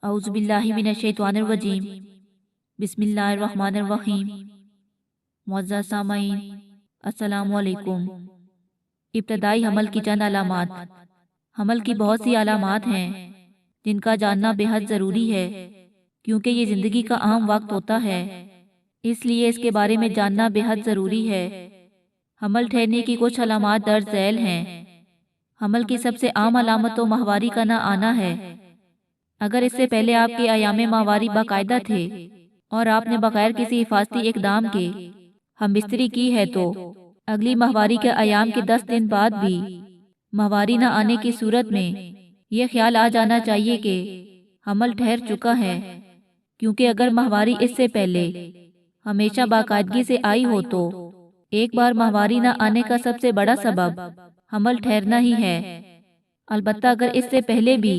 अऊज़ु बिल्लाहि मिनश शैतानिर रजीम। बिस्मिल्लाहिर रहमानिर रहीम। मुअज़्ज़ज़ सामईन, अस्सलामु अलैकुम। इब्तदाई हमल की चंद अलामात। हमल की बहुत सी अलामात हैं जिनका जानना बेहद ज़रूरी है, क्योंकि ये ज़िंदगी का अहम वक्त होता है, इसलिए इसके बारे में जानना बेहद ज़रूरी है। हमल ठहरने की कुछ अलामात दर्ज झैल हैं। हमल की सबसे आम अलामत तो माहवारी का ना आना है। अगर इससे पहले आपके अयामे माहवारी बाकायदा थे और आपने बगैर किसी हिफाजती इकदाम के हमबिस्तरी की है, तो अगली माहवारी के अयाम के 10 दिन बाद भी माहवारी न आने की सूरत में यह ख्याल आ जाना चाहिए कि हमल ठहर चुका है, क्योंकि अगर माहवारी इससे पहले हमेशा बाकायदगी से आई हो तो एक बार माहवारी न आने का सबसे बड़ा सबब हमल ठहरना ही है। अलबत्ता अगर इससे पहले भी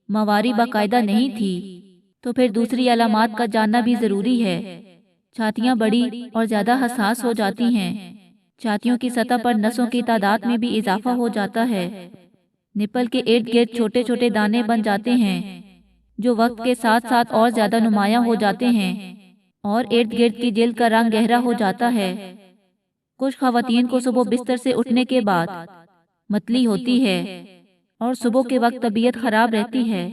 माहवारी बाकायदा नहीं थी तो फिर दूसरी अलामात का जानना भी जरूरी है। छातियाँ बड़ी और ज्यादा हसास हो जाती हैं। छातियों की सतह पर नसों की तादाद में भी इजाफा हो जाता है। निपल के इर्द गिर्द छोटे छोटे दाने बन जाते हैं, जो वक्त के साथ साथ और ज्यादा नुमायां हो जाते हैं, और इर्द गिर्द की जिल्द का रंग गहरा हो जाता है। कुछ खवातीन को सुबह बिस्तर से उठने के बाद मतली होती है और सुबह के वक्त तबीयत खराब रहती है।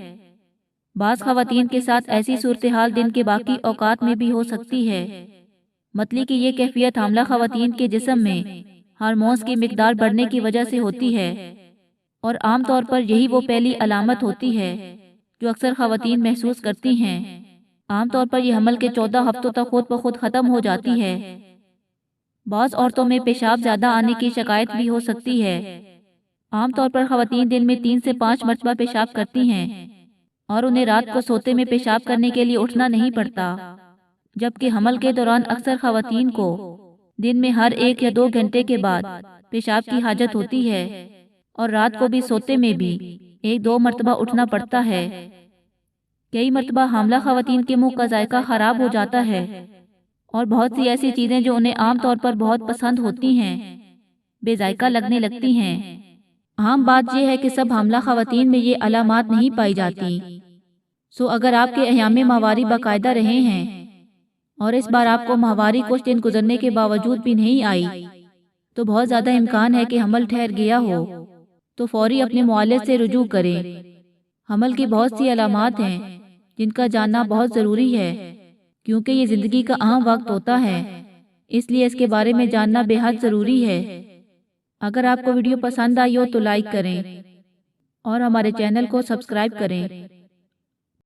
बाज़ खवातीन के साथ ऐसी सूरत हाल दिन के बाकी औकात में भी हो सकती है। मतली की ये कैफियत हामला खवातीन के जिस्म में हार्मोन्स की मिकदार बढ़ने की वजह से होती है, और आम तौर पर यही वो पहली अलामत होती है जो अक्सर खवातीन महसूस करती हैं। आम तौर पर यह हमल के 14 हफ्तों तक खुद ब खुद ख़त्म हो जाती है। बाज़ औरतों में पेशाब ज़्यादा आने की शिकायत भी हो सकती है। आम तौर पर खवातीन दिन में 3 से 5 मरतबा पेशाब करती हैं और उन्हें रात को सोते में पेशाब करने के लिए उठना नहीं पड़ता, जबकि हमल के दौरान अक्सर खवातीन को दिन में हर 1 या 2 घंटे के बाद पेशाब की हाजत होती है, और रात को भी सोते में भी 1-2 मरतबा उठना पड़ता है। कई मरतबा हामला खवातीन के मुंह का जायका खराब हो जाता है, और बहुत सी ऐसी चीजें जो उन्हें आम तौर पर बहुत पसंद होती हैं बेजायका लगने लगती हैं। आम बात यह है कि सब हामला खवातीन में ये अलामात नहीं पाई जाती। सो अगर आपके अयामे माहवारी बाकायदा रहे हैं और इस बार आपको माहवारी कुछ दिन गुजरने के बावजूद भी नहीं आई, तो बहुत ज्यादा इम्कान है कि हमल ठहर गया हो, तो फौरी अपने मुआलिज से रुजू करें। हमल की बहुत सी अलामात हैं जिनका जानना बहुत जरूरी है, क्योंकि ये जिंदगी का अहम वक्त होता है, इसलिए इसके बारे में जानना बेहद जरूरी है। अगर आपको वीडियो पसंद आई हो तो लाइक करें और हमारे चैनल को सब्सक्राइब करें।